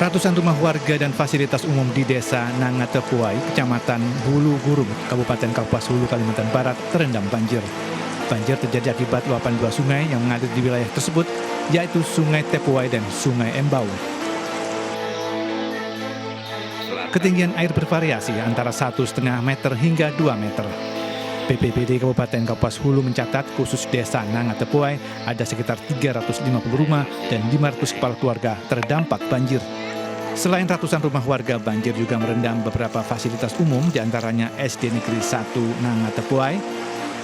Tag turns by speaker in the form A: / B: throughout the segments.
A: Ratusan rumah warga dan fasilitas umum di Desa Nangatepuai, Kecamatan Hulu Gurung, Kabupaten Kapuas Hulu, Kalimantan Barat terendam banjir. Banjir terjadi akibat luapan dua sungai yang mengalir di wilayah tersebut, yaitu Sungai Tepuai dan Sungai Embau. Ketinggian air bervariasi antara 1,5 meter hingga 2 meter. BPBD Kabupaten Kapuas Hulu mencatat khusus Desa Nangatepuai ada sekitar 350 rumah dan 500 kepala keluarga terdampak banjir. Selain ratusan rumah warga, banjir juga merendam beberapa fasilitas umum, diantaranya SD Negeri 1 Nangatepuai,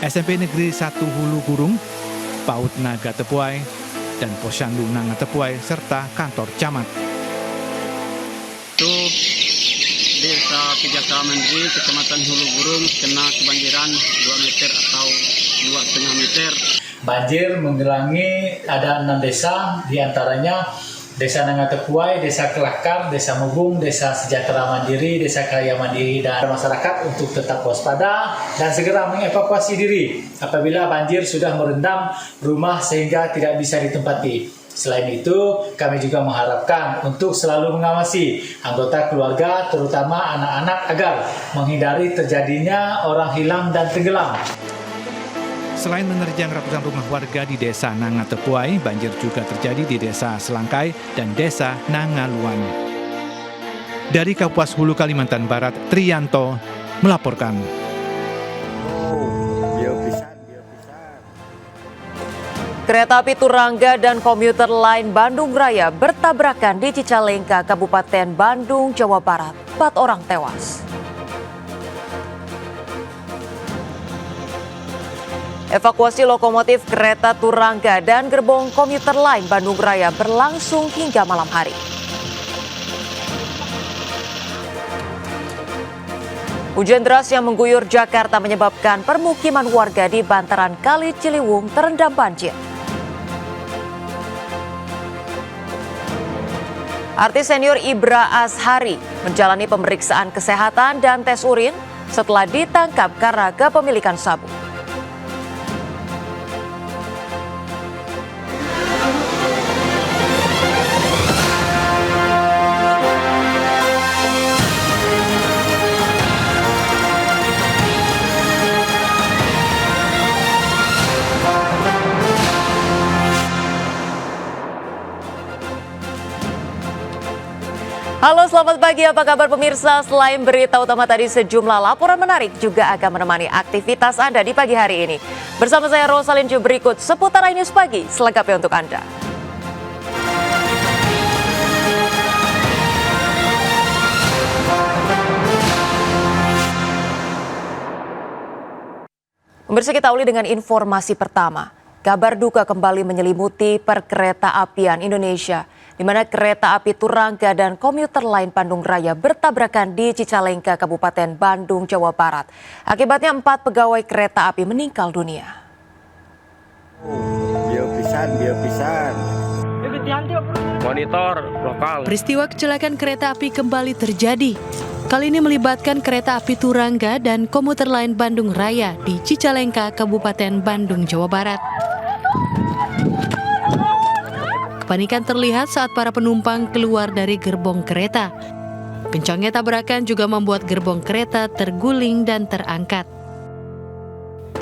A: SMP Negeri 1 Hulu Gurung, PAUD Naga Tepuai, dan Posyandu Nangatepuai, serta kantor camat.
B: Itu Desa Pijaka Mandiri, Kecamatan Hulu Gurung, kena kebanjiran 2 meter atau 2,5 meter.
C: Banjir menggelangi ada 6 desa, diantaranya Desa Nangatepuai, Desa Kelakar, Desa Mugung, Desa Sejahtera Mandiri, Desa Kaya Mandiri, dan masyarakat untuk tetap waspada dan segera mengevakuasi diri apabila banjir sudah merendam rumah sehingga tidak bisa ditempati. Selain itu, kami juga mengharapkan untuk selalu mengawasi anggota keluarga, terutama anak-anak, agar menghindari terjadinya orang hilang dan tenggelam.
A: Selain menerjang ratusan rumah warga di Desa Nangatepuai, banjir juga terjadi di Desa Selangkai dan Desa Nangaluan. Dari Kapuas Hulu, Kalimantan Barat, Triyanto melaporkan.
D: Kereta api Turangga dan komuter lain Bandung Raya bertabrakan di Cicalengka, Kabupaten Bandung, Jawa Barat. 4 orang tewas. Evakuasi lokomotif kereta Turangga dan gerbong komuter lain Bandung Raya berlangsung hingga malam hari. Hujan deras yang mengguyur Jakarta menyebabkan permukiman warga di bantaran Kali Ciliwung terendam banjir. Artis senior Ibra Ashari menjalani pemeriksaan kesehatan dan tes urin setelah ditangkap karena kepemilikan sabu. Halo, selamat pagi. Apa kabar pemirsa? Selain berita utama tadi, sejumlah laporan menarik juga akan menemani aktivitas Anda di pagi hari ini. Bersama saya Rosalin Ju, berikut seputar iNews Pagi selengkapnya untuk Anda. Pemirsa, kita awali dengan informasi pertama. Kabar duka kembali menyelimuti perkereta apian Indonesia, di mana kereta api Turangga dan komuter lain Bandung Raya bertabrakan di Cicalengka, Kabupaten Bandung, Jawa Barat. Akibatnya 4 pegawai kereta api meninggal dunia.
E: Biopisan. Monitor lokal.
F: Peristiwa kecelakaan kereta api kembali terjadi. Kali ini melibatkan kereta api Turangga dan komuter lain Bandung Raya di Cicalengka, Kabupaten Bandung, Jawa Barat. Kepanikan terlihat saat para penumpang keluar dari gerbong kereta. Kencangnya tabrakan juga membuat gerbong kereta terguling dan terangkat.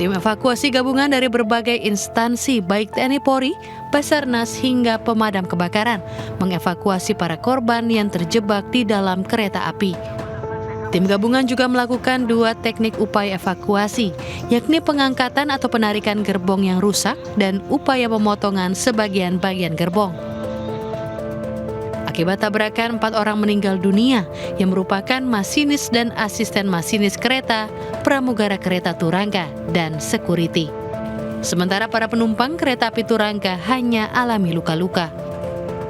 F: Tim evakuasi gabungan dari berbagai instansi baik TNI Polri, Basarnas hingga pemadam kebakaran mengevakuasi para korban yang terjebak di dalam kereta api. Tim gabungan juga melakukan 2 teknik upaya evakuasi, yakni pengangkatan atau penarikan gerbong yang rusak dan upaya pemotongan sebagian bagian gerbong. Akibat tabrakan, 4 orang meninggal dunia yang merupakan masinis dan asisten masinis kereta, pramugara kereta Turangga, dan security. Sementara para penumpang kereta api Turangga hanya alami luka-luka.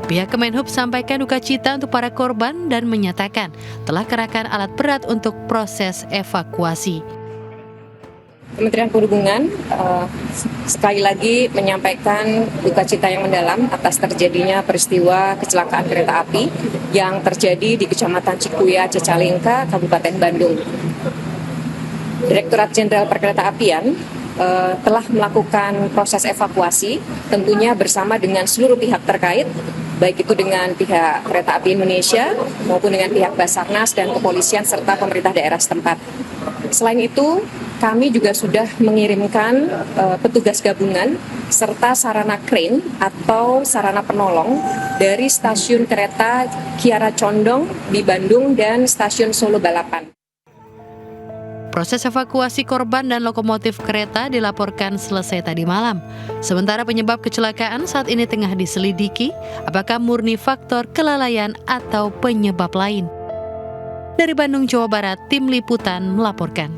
F: Pihak Kemenhub sampaikan duka cita untuk para korban dan menyatakan telah kerahkan alat berat untuk proses evakuasi.
G: Kementerian Perhubungan sekali lagi menyampaikan duka cita yang mendalam atas terjadinya peristiwa kecelakaan kereta api yang terjadi di Kecamatan Cikuya, Cicalengka, Kabupaten Bandung. Direktorat Jenderal Perkereta Apian telah melakukan proses evakuasi, tentunya bersama dengan seluruh pihak terkait, baik itu dengan pihak Kereta Api Indonesia maupun dengan pihak Basarnas dan kepolisian serta pemerintah daerah setempat. Selain itu, kami juga sudah mengirimkan petugas gabungan serta sarana crane atau sarana penolong dari stasiun kereta Kiara Condong di Bandung dan stasiun Solo Balapan.
F: Proses evakuasi korban dan lokomotif kereta dilaporkan selesai tadi malam. Sementara penyebab kecelakaan saat ini tengah diselidiki, apakah murni faktor kelalaian atau penyebab lain. Dari Bandung, Jawa Barat, Tim Liputan melaporkan.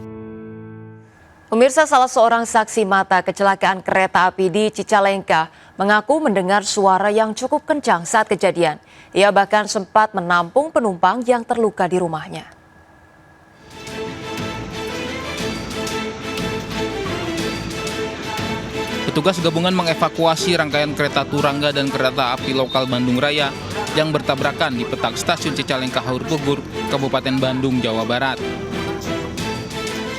D: Pemirsa, salah seorang saksi mata kecelakaan kereta api di Cicalengka mengaku mendengar suara yang cukup kencang saat kejadian. Ia bahkan sempat menampung penumpang yang terluka di rumahnya.
H: Petugas gabungan mengevakuasi rangkaian kereta turangga dan kereta api lokal Bandung Raya yang bertabrakan di petak stasiun Cicalengka Haur Pugur, Kabupaten Bandung, Jawa Barat.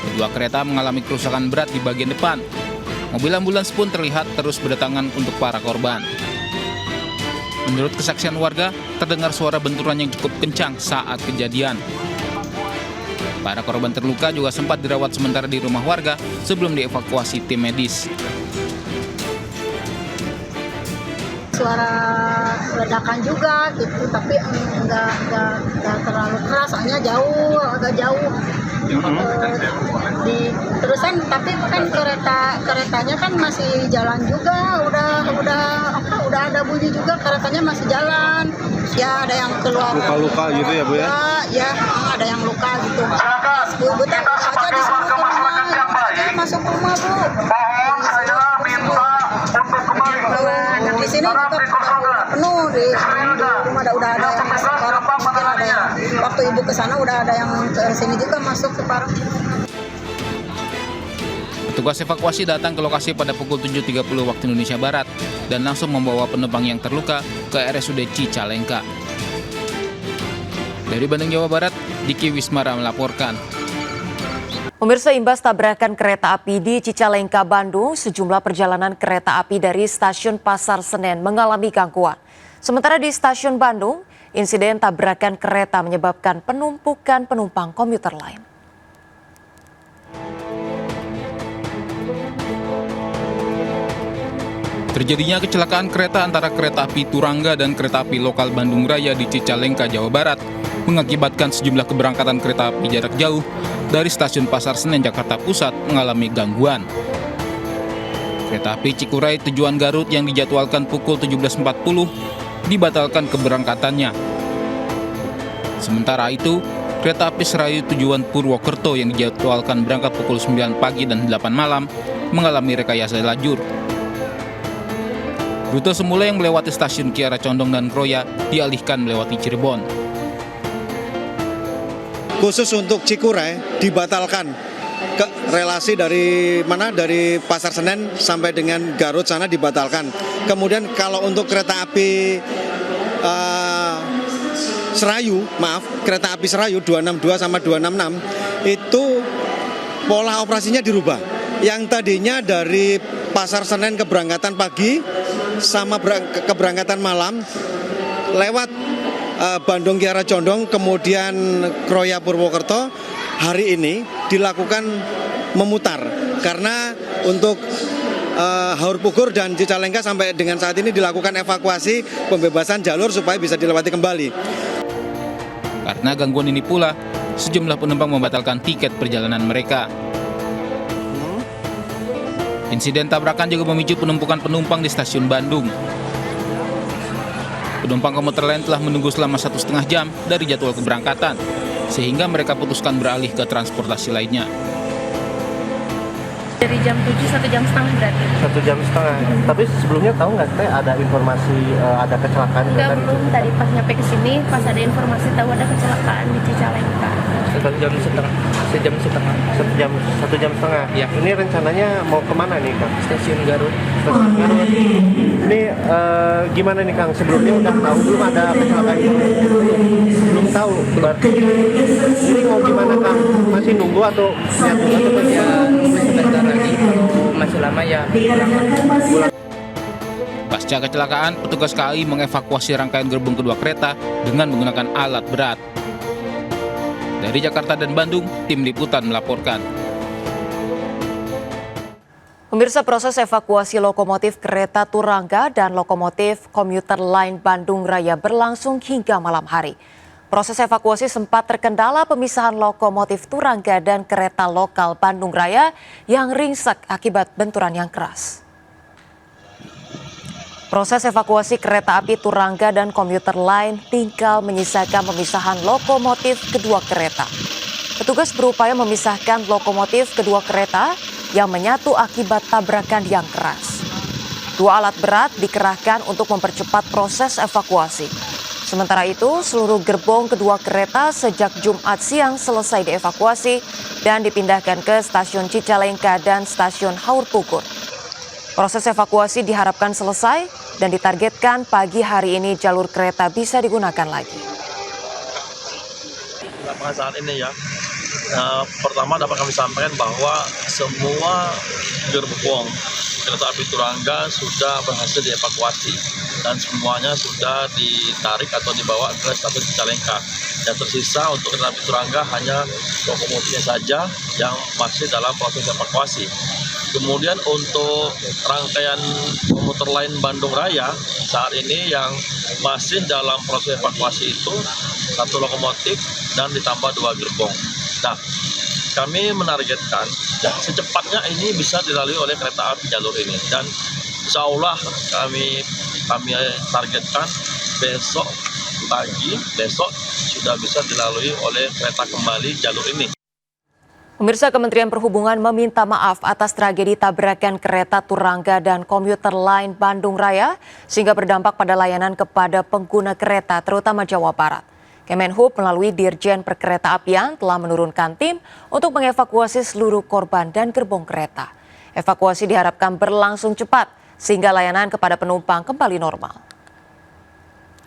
H: Kedua kereta mengalami kerusakan berat di bagian depan. Mobil ambulans pun terlihat terus berdatangan untuk para korban. Menurut kesaksian warga, terdengar suara benturan yang cukup kencang saat kejadian. Para korban terluka juga sempat dirawat sementara di rumah warga sebelum dievakuasi tim medis.
I: Suara ledakan juga gitu, tapi enggak terlalu keras, soalnya agak jauh. Terusan tapi kan keretanya kan masih jalan juga, udah ada bunyi juga, keretanya masih jalan. Ya ada yang keluar luka-luka gitu ya Bu ya? Ya ada yang luka gitu. Bu aja disuruh ke rumah, masuk rumah Bu. Di sini juga penuh di rumah, udah ada yang masuk sekarang, mungkin ada yang waktu ibu ke sana udah ada yang ke sini juga masuk sekarang.
H: Petugas evakuasi datang ke lokasi pada pukul 7.30 waktu Indonesia Barat dan langsung membawa penumpang yang terluka ke RSUD Cicalengka. Dari Bandung, Jawa Barat, Diki Wismara melaporkan.
D: Pemirsa, imbas tabrakan kereta api di Cicalengka, Bandung, sejumlah perjalanan kereta api dari stasiun Pasar Senen mengalami gangguan. Sementara di stasiun Bandung, insiden tabrakan kereta menyebabkan penumpukan penumpang komuter lain.
H: Terjadinya kecelakaan kereta antara kereta api Turangga dan kereta api lokal Bandung Raya di Cicalengka, Jawa Barat mengakibatkan sejumlah keberangkatan kereta api jarak jauh dari stasiun Pasar Senen, Jakarta Pusat mengalami gangguan. Kereta api Cikuray tujuan Garut yang dijadwalkan pukul 17.40 dibatalkan keberangkatannya. Sementara itu, kereta api Serayu tujuan Purwokerto yang dijadwalkan berangkat pukul 9 pagi dan 8 malam mengalami rekayasa lajur. Rute semula yang melewati stasiun Kiara Condong dan Kroya dialihkan melewati Cirebon.
J: Khusus untuk Cikuray dibatalkan ke relasi dari Pasar Senen sampai dengan Garut sana dibatalkan. Kemudian kalau untuk kereta api kereta api Serayu 262 sama 266 itu pola operasinya dirubah. Yang tadinya dari Pasar Senen keberangkatan pagi sama keberangkatan malam lewat Bandung Kiara Condong kemudian Kroya Purwokerto, hari ini dilakukan memutar karena untuk Haur Pugur dan Cicalengka sampai dengan saat ini dilakukan evakuasi pembebasan jalur supaya bisa dilewati kembali.
H: Karena gangguan ini pula, sejumlah penumpang membatalkan tiket perjalanan mereka. Insiden tabrakan juga memicu penumpukan penumpang di stasiun Bandung. Penumpang komuter lain telah menunggu selama 1,5 jam dari jadwal keberangkatan, sehingga mereka putuskan beralih ke transportasi lainnya.
I: Dari jam 7 1 jam setengah berarti.
E: 1 jam setengah. Tapi sebelumnya tahu nggak teh ada informasi ada kecelakaan?
I: Enggak, belum. Tadi pas nyampe ke sini pas ada informasi tahu ada kecelakaan di Cicalengka.
E: 1 jam setengah. 1 jam setengah. Ya. Ini rencananya mau kemana nih Kang?
B: Stasiun Garut.
E: Stasiun Garut. Ini gimana nih Kang? Sebelumnya udah tahu belum ada kecelakaan ini? Belum tahu. Berarti ini mau gimana Kang? Masih nunggu atau
B: Ya, sebentar lagi selama ya bulan.
H: Pasca kecelakaan, petugas KAI mengevakuasi rangkaian gerbong kedua kereta dengan menggunakan alat berat. Dari Jakarta dan Bandung, tim liputan melaporkan.
D: Pemirsa, proses evakuasi lokomotif kereta Turangga dan lokomotif komuter lain Bandung Raya berlangsung hingga malam hari. Proses evakuasi sempat terkendala pemisahan lokomotif Turangga dan kereta lokal Bandung Raya yang ringsek akibat benturan yang keras. Proses evakuasi kereta api Turangga dan komuter lain tinggal menyisakan pemisahan lokomotif kedua kereta. Petugas berupaya memisahkan lokomotif kedua kereta yang menyatu akibat tabrakan yang keras. 2 alat berat dikerahkan untuk mempercepat proses evakuasi. Sementara itu, seluruh gerbong kedua kereta sejak Jumat siang selesai dievakuasi dan dipindahkan ke stasiun Cicalengka dan stasiun Haur Pugur. Proses evakuasi diharapkan selesai dan ditargetkan pagi hari ini jalur kereta bisa digunakan lagi.
K: Saat ini ya, pertama dapat kami sampaikan bahwa semua gerbong kereta api Turangga sudah berhasil dievakuasi dan semuanya sudah ditarik atau dibawa ke stasiun Cicalengka. Yang tersisa untuk kereta api Turangga hanya lokomotifnya saja yang masih dalam proses evakuasi. Kemudian untuk rangkaian komuter lain Bandung Raya saat ini yang masih dalam proses evakuasi itu 1 lokomotif dan ditambah 2 gerbong. Nah, kami menargetkan secepatnya ini bisa dilalui oleh kereta api jalur ini dan insya Allah kami targetkan besok pagi sudah bisa dilalui oleh kereta kembali jalur ini.
D: Pemirsa, Kementerian Perhubungan meminta maaf atas tragedi tabrakan kereta Turangga dan komuter lain Bandung Raya sehingga berdampak pada layanan kepada pengguna kereta terutama Jawa Barat. Kemenhub melalui Dirjen Perkeretaapian telah menurunkan tim untuk mengevakuasi seluruh korban dan gerbong kereta. Evakuasi diharapkan berlangsung cepat sehingga layanan kepada penumpang kembali normal.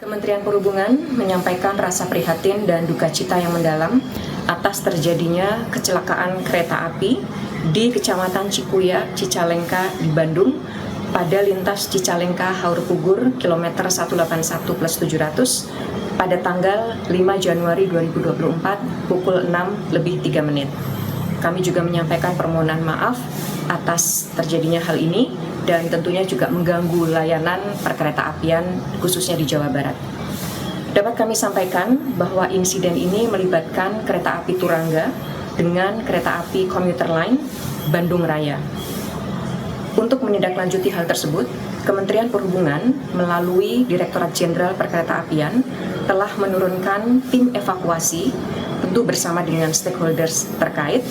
G: Kementerian Perhubungan menyampaikan rasa prihatin dan duka cita yang mendalam atas terjadinya kecelakaan kereta api di Kecamatan Cikuya, Cicalengka di Bandung pada lintas Cicalengka Haur Pugur kilometer 181+700 pada tanggal 5 Januari 2024 pukul 6:03. Kami juga menyampaikan permohonan maaf atas terjadinya hal ini dan tentunya juga mengganggu layanan perkeretaapian khususnya di Jawa Barat. Dapat kami sampaikan bahwa insiden ini melibatkan kereta api Turangga dengan kereta api komuter lain Bandung Raya. Untuk menindaklanjuti hal tersebut, Kementerian Perhubungan melalui Direktorat Jenderal Perkeretaapian telah menurunkan tim evakuasi tentu bersama dengan stakeholders terkait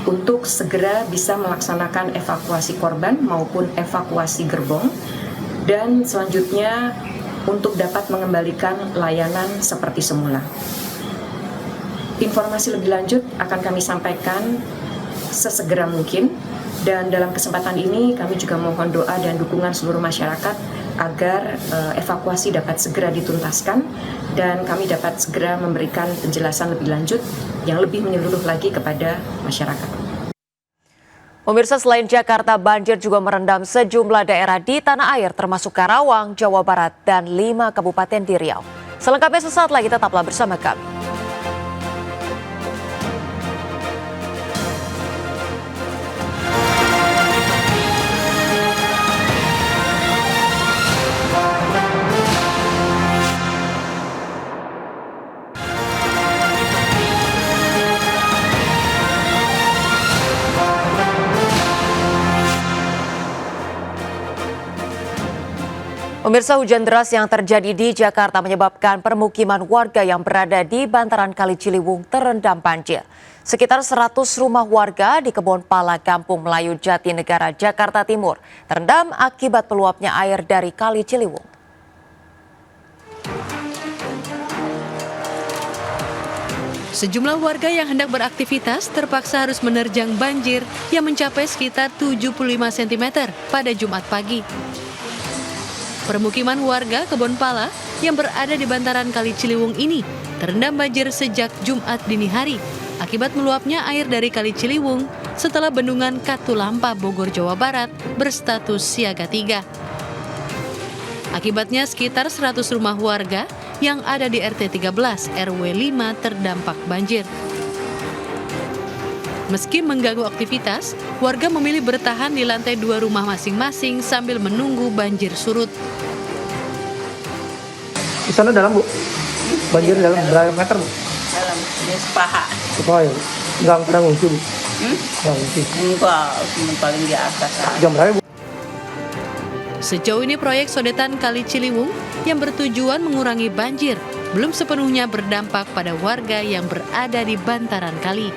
G: untuk segera bisa melaksanakan evakuasi korban maupun evakuasi gerbong dan selanjutnya untuk dapat mengembalikan layanan seperti semula. Informasi lebih lanjut akan kami sampaikan sesegera mungkin dan dalam kesempatan ini kami juga mohon doa dan dukungan seluruh masyarakat agar evakuasi dapat segera dituntaskan dan kami dapat segera memberikan penjelasan lebih lanjut yang lebih menyeluruh lagi kepada masyarakat.
D: Pemirsa, selain Jakarta, banjir juga merendam sejumlah daerah di tanah air termasuk Karawang, Jawa Barat, dan 5 kabupaten di Riau. Selengkapnya sesaat lagi, tetaplah bersama kami. Pemirsa, hujan deras yang terjadi di Jakarta menyebabkan permukiman warga yang berada di bantaran Kali Ciliwung terendam banjir. Sekitar 100 rumah warga di Kebon Pala, Kampung Melayu, Jatinegara, Jakarta Timur terendam akibat meluapnya air dari Kali Ciliwung.
F: Sejumlah warga yang hendak beraktivitas terpaksa harus menerjang banjir yang mencapai sekitar 75 cm pada Jumat pagi. Permukiman warga Kebon Pala yang berada di bantaran Kali Ciliwung ini terendam banjir sejak Jumat dini hari akibat meluapnya air dari Kali Ciliwung setelah bendungan Katulampa, Bogor, Jawa Barat berstatus siaga 3. Akibatnya sekitar 100 rumah warga yang ada di RT 13 RW 5 terdampak banjir. Meski mengganggu aktivitas, warga memilih bertahan di lantai 2 rumah masing-masing sambil menunggu banjir surut.
E: Di sana dalam, Bu? Banjir dalam berapa meter, Bu?
L: Dalam, dia sepaha.
E: Sepaha ya, Bu? Nggak pernah ngungsi, Bu? Nggak ngungsi?
L: Enggak, cuma paling di atas.
E: Jam berapa, Bu?
F: Sejauh ini proyek sodetan Kali Ciliwung yang bertujuan mengurangi banjir belum sepenuhnya berdampak pada warga yang berada di bantaran kali.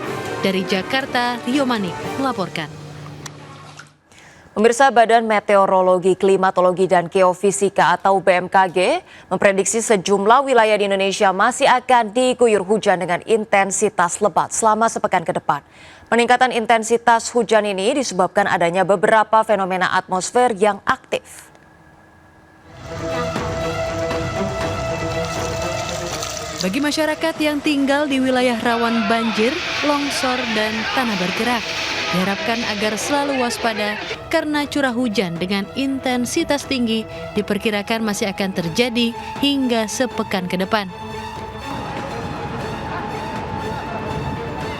F: Dari Jakarta, Rio Manik melaporkan.
D: Pemirsa, Badan Meteorologi, Klimatologi, dan Geofisika atau BMKG memprediksi sejumlah wilayah di Indonesia masih akan diguyur hujan dengan intensitas lebat selama sepekan ke depan. Peningkatan intensitas hujan ini disebabkan adanya beberapa fenomena atmosfer yang aktif.
F: Bagi masyarakat yang tinggal di wilayah rawan banjir, longsor, dan tanah bergerak, diharapkan agar selalu waspada karena curah hujan dengan intensitas tinggi diperkirakan masih akan terjadi hingga sepekan ke depan.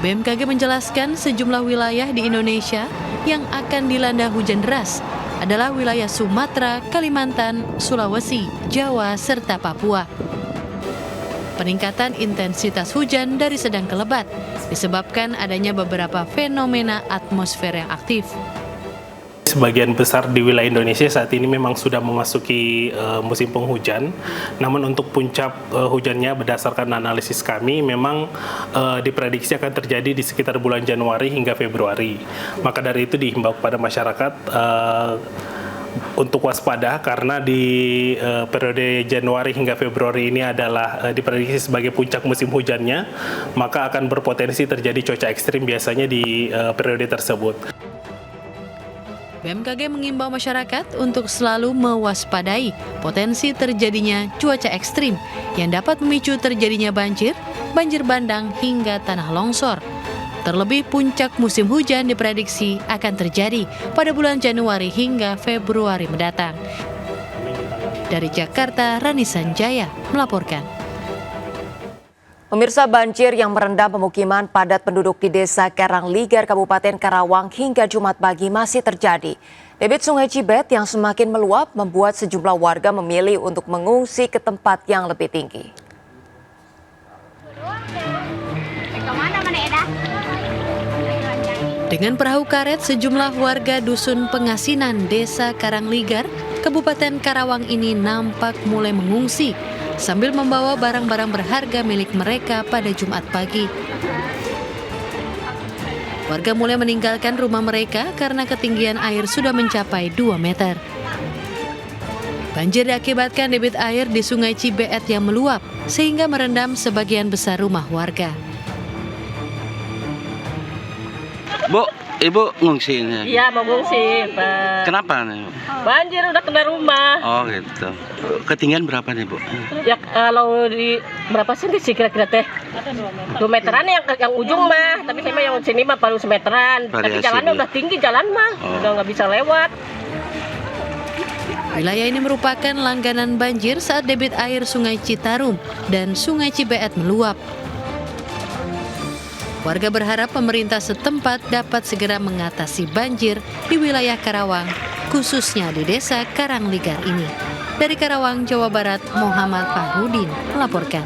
F: BMKG menjelaskan sejumlah wilayah di Indonesia yang akan dilanda hujan deras adalah wilayah Sumatera, Kalimantan, Sulawesi, Jawa, serta Papua. Peningkatan intensitas hujan dari sedang ke lebat disebabkan adanya beberapa fenomena atmosfer yang aktif.
M: Sebagian besar di wilayah Indonesia saat ini memang sudah memasuki musim penghujan. Namun untuk puncak hujannya berdasarkan analisis kami memang diprediksi akan terjadi di sekitar bulan Januari hingga Februari. Maka dari itu dihimbau kepada masyarakat untuk waspada karena di periode Januari hingga Februari ini adalah diprediksi sebagai puncak musim hujannya, maka akan berpotensi terjadi cuaca ekstrim biasanya di periode tersebut.
F: BMKG mengimbau masyarakat untuk selalu mewaspadai potensi terjadinya cuaca ekstrim yang dapat memicu terjadinya banjir, banjir bandang hingga tanah longsor. Terlebih puncak musim hujan diprediksi akan terjadi pada bulan Januari hingga Februari mendatang. Dari Jakarta, Rani Sanjaya melaporkan.
D: Pemirsa, banjir yang merendam pemukiman padat penduduk di Desa Karangligar, Kabupaten Karawang hingga Jumat pagi masih terjadi. Debit Sungai Cibet yang semakin meluap membuat sejumlah warga memilih untuk mengungsi ke tempat yang lebih tinggi.
F: Dengan perahu karet, sejumlah warga Dusun Pengasinan, Desa Karangligar, Kabupaten Karawang ini nampak mulai mengungsi sambil membawa barang-barang berharga milik mereka pada Jumat pagi. Warga mulai meninggalkan rumah mereka karena ketinggian air sudah mencapai 2 meter. Banjir diakibatkan debit air di Sungai Cibeet yang meluap sehingga merendam sebagian besar rumah warga.
N: Bu, Ibu ngungsi ini?
L: Iya, mau ngungsi, Pak.
N: Kenapa nih?
L: Banjir udah kena rumah.
N: Oh gitu. Ketinggian berapa nih, Bu?
L: Ya kalau di berapa senti sih kira-kira teh? 2 meteran yang ujung mah, tapi saya mah yang sini mah paling semeteran. Tapi jalannya udah tinggi jalan mah, udah nggak bisa lewat.
F: Wilayah ini merupakan langganan banjir saat debit air Sungai Citarum dan Sungai Cibeet meluap. Warga berharap pemerintah setempat dapat segera mengatasi banjir di wilayah Karawang, khususnya di Desa Karangligar ini. Dari Karawang, Jawa Barat, Muhammad Fahrudin melaporkan.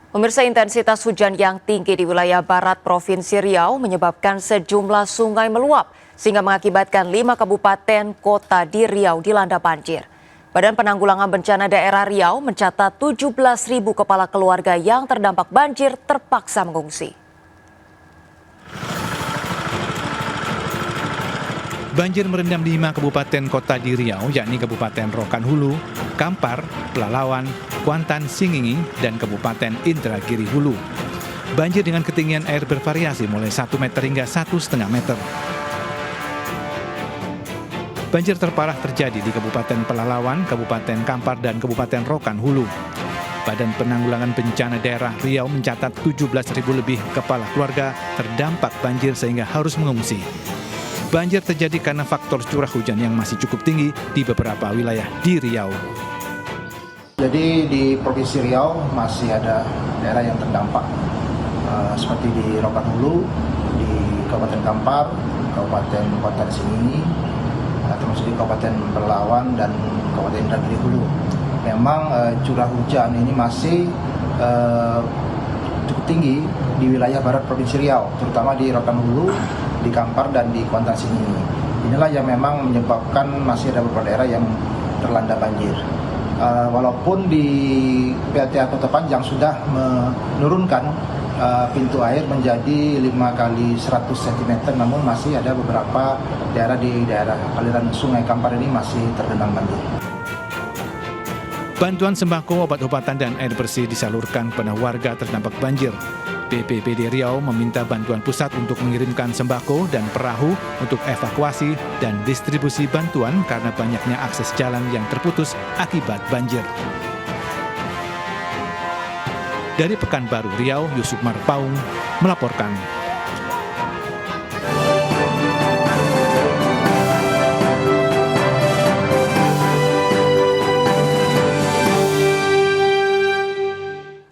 D: Pemirsa, intensitas hujan yang tinggi di wilayah barat Provinsi Riau menyebabkan sejumlah sungai meluap, sehingga mengakibatkan 5 kabupaten kota di Riau dilanda banjir. Badan Penanggulangan Bencana Daerah Riau mencatat 17.000 kepala keluarga yang terdampak banjir terpaksa mengungsi.
A: Banjir merendam 5 kabupaten kota di Riau, yakni Kabupaten Rokan Hulu, Kampar, Pelalawan, Kuantan, Singingi, dan Kabupaten Indragiri Hulu. Banjir dengan ketinggian air bervariasi mulai 1 meter hingga 1,5 meter. Banjir terparah terjadi di Kabupaten Pelalawan, Kabupaten Kampar, dan Kabupaten Rokan Hulu. Badan Penanggulangan Bencana Daerah Riau mencatat 17.000 lebih kepala keluarga terdampak banjir sehingga harus mengungsi. Banjir terjadi karena faktor curah hujan yang masih cukup tinggi di beberapa wilayah di Riau.
O: Jadi di Provinsi Riau masih ada daerah yang terdampak, seperti di Rokan Hulu, di Kabupaten Kampar, Kabupaten Kota Singingi, termasuk di Kabupaten Berlawan dan Kabupaten Indragiri Hulu. Memang curah hujan ini masih cukup tinggi di wilayah barat Provinsi Riau, terutama di Rokan Hulu, di Kampar dan di Kota Singingi. Inilah yang memang menyebabkan masih ada beberapa daerah yang terlanda banjir. Walaupun di PLTA Kota Panjang sudah menurunkan pintu air menjadi 5 kali 100 cm, namun masih ada beberapa daerah di daerah aliran Sungai Kampar ini masih tergenang banjir.
A: Bantuan sembako, obat-obatan, dan air bersih disalurkan kepada warga terdampak banjir. BPBD Riau meminta bantuan pusat untuk mengirimkan sembako dan perahu untuk evakuasi dan distribusi bantuan karena banyaknya akses jalan yang terputus akibat banjir. Dari Pekanbaru, Riau, Yusuf Marpaung melaporkan.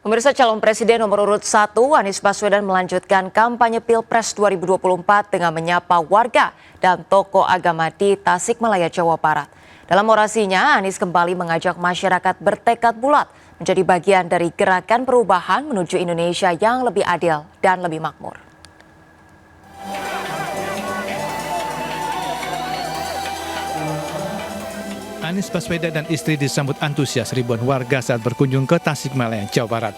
D: Pemirsa, calon presiden nomor urut 1 Anies Baswedan melanjutkan kampanye Pilpres 2024 dengan menyapa warga dan tokoh agama di Tasikmalaya, Jawa Barat. Dalam orasinya, Anies kembali mengajak masyarakat bertekad bulat menjadi bagian dari gerakan perubahan menuju Indonesia yang lebih adil dan lebih makmur.
A: Anies Baswedan dan istri disambut antusias ribuan warga saat berkunjung ke Tasikmalaya, Jawa Barat.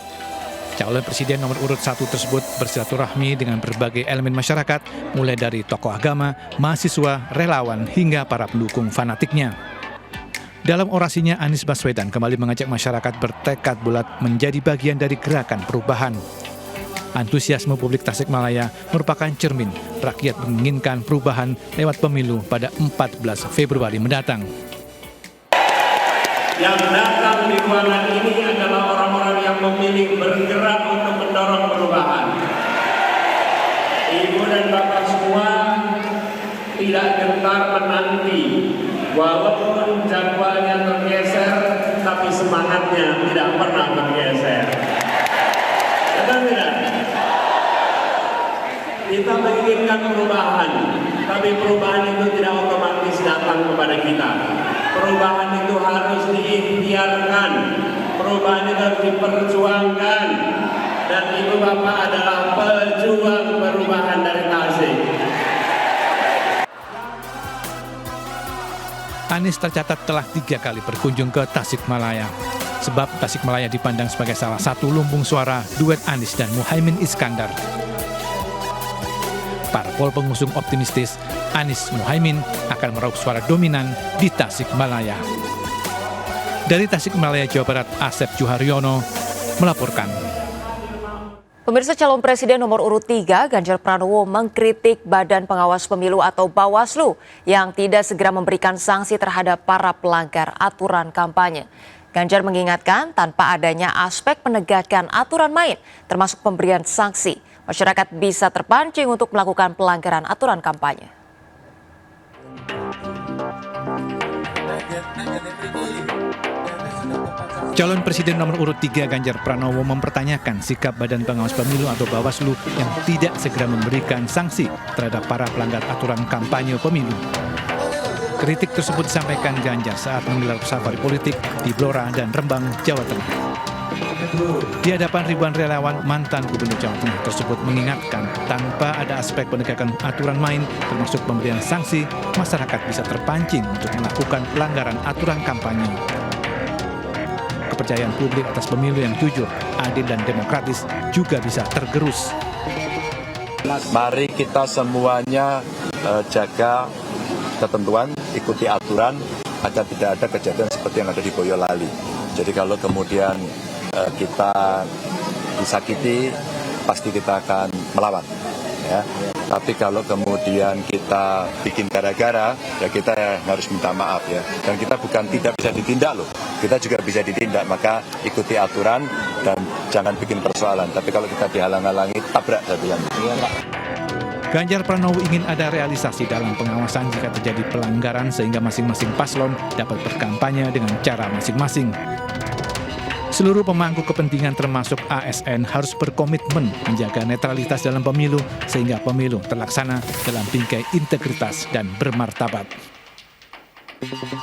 A: Calon presiden nomor urut 1 tersebut bersilaturahmi dengan berbagai elemen masyarakat, mulai dari tokoh agama, mahasiswa, relawan, hingga para pendukung fanatiknya. Dalam orasinya, Anies Baswedan kembali mengajak masyarakat bertekad bulat menjadi bagian dari gerakan perubahan. Antusiasme publik Tasikmalaya merupakan cermin rakyat menginginkan perubahan lewat pemilu pada 14 Februari mendatang.
P: Yang datang di ruangan ini adalah orang-orang yang memilih bergerak untuk mendorong perubahan. Ibu dan bapak semua tidak gentar menanti, walaupun jadwalnya tergeser, tapi semangatnya tidak pernah bergeser. Betul tidak? Kita menginginkan perubahan, tapi perubahan itu tidak otomatis datang kepada kita. Perubahan itu harus diikhtiarkan, perubahan itu harus diperjuangkan, dan ibu bapak adalah pejuang perubahan dari Tasik.
A: Anies tercatat telah 3 kali berkunjung ke Tasikmalaya. Sebab Tasikmalaya dipandang sebagai salah satu lumbung suara duet Anies dan Muhaimin Iskandar. Parpol pengusung optimistis Anies Muhaimin akan meraup suara dominan di Tasikmalaya. Dari Tasikmalaya, Jawa Barat, Asep Juharyono melaporkan.
D: Pemirsa, calon presiden nomor urut 3 Ganjar Pranowo mengkritik Badan Pengawas Pemilu atau Bawaslu yang tidak segera memberikan sanksi terhadap para pelanggar aturan kampanye. Ganjar mengingatkan tanpa adanya aspek penegakan aturan main termasuk pemberian sanksi, masyarakat bisa terpancing untuk melakukan pelanggaran aturan kampanye.
A: Calon Presiden nomor urut 3 Ganjar Pranowo mempertanyakan sikap Badan Pengawas Pemilu atau Bawaslu yang tidak segera memberikan sanksi terhadap para pelanggar aturan kampanye pemilu. Kritik tersebut disampaikan Ganjar saat menggelar safari politik di Blora dan Rembang, Jawa Tengah. Di hadapan ribuan relawan, mantan Gubernur Jawa Tengah tersebut mengingatkan tanpa ada aspek penegakan aturan main termasuk pemberian sanksi, masyarakat bisa terpancing untuk melakukan pelanggaran aturan kampanye. Kepercayaan publik atas pemilu yang jujur, adil, dan demokratis juga bisa tergerus.
Q: Mari kita semuanya jaga ketentuan, ikuti aturan agar tidak ada kejadian seperti yang ada di Boyolali. Jadi kalau kemudian kita disakiti, pasti kita akan melawan. Ya. Tapi kalau kemudian kita bikin gara-gara, ya kita harus minta maaf ya. Dan kita bukan tidak bisa ditindak loh. kita juga bisa ditindak. Maka ikuti aturan dan jangan bikin persoalan. Tapi kalau kita dihalang-halangi, tabrak satu yang.
A: Ganjar Pranowo ingin ada realisasi dalam pengawasan jika terjadi pelanggaran sehingga masing-masing paslon dapat berkampanye dengan cara masing-masing. Seluruh pemangku kepentingan termasuk ASN harus berkomitmen menjaga netralitas dalam pemilu sehingga pemilu terlaksana dalam bingkai integritas dan bermartabat.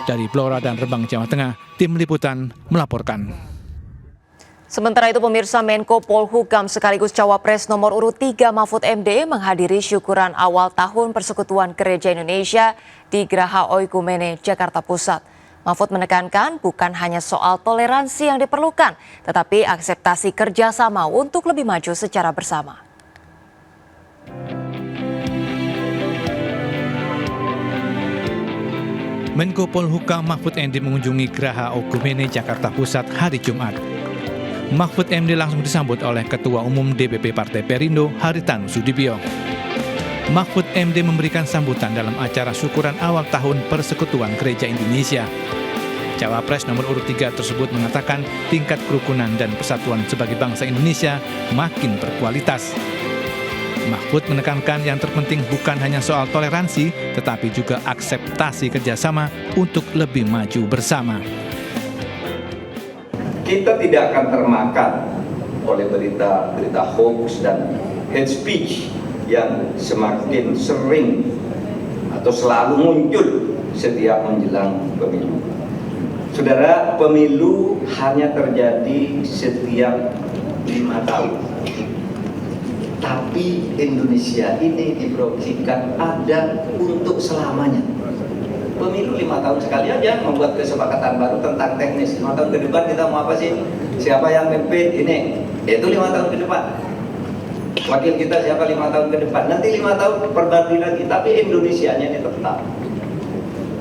A: Dari Blora dan Rembang, Jawa Tengah, Tim Liputan melaporkan.
D: Sementara itu pemirsa, Menko Polhukam sekaligus Cawapres nomor urut 3 Mahfud MD menghadiri syukuran awal tahun Persekutuan Gereja Indonesia di Geraha Oikumene, Jakarta Pusat. Mahfud menekankan bukan hanya soal toleransi yang diperlukan, tetapi akseptasi kerjasama untuk lebih maju secara bersama.
A: Menko Polhukam Mahfud MD mengunjungi Geraha Oikumene, Jakarta Pusat hari Jumat. Mahfud MD langsung disambut oleh Ketua Umum DPP Partai Perindo, Haritanu Sudibyo. Mahfud MD memberikan sambutan dalam acara syukuran awal tahun Persekutuan Gereja Indonesia. Cawapres nomor urut 3 tersebut mengatakan tingkat kerukunan dan persatuan sebagai bangsa Indonesia makin berkualitas. Mahfud menekankan yang terpenting bukan hanya soal toleransi, tetapi juga akseptasi kerjasama untuk lebih maju bersama.
R: Kita tidak akan termakan oleh berita hoax dan hate speech yang semakin sering atau selalu muncul setiap menjelang pemilu. Saudara, pemilu hanya terjadi setiap 5 tahun. Tapi Indonesia ini diproyeksikan ada untuk selamanya. Pemilu 5 tahun sekali aja, membuat kesepakatan baru tentang teknis. 5 tahun ke depan kita mau apa sih? Siapa yang mimpin ini? Itu 5 tahun ke depan. Wakil kita siapa 5 tahun ke depan? Nanti 5 tahun perbarui lagi. Tapi Indonesianya ini tetap.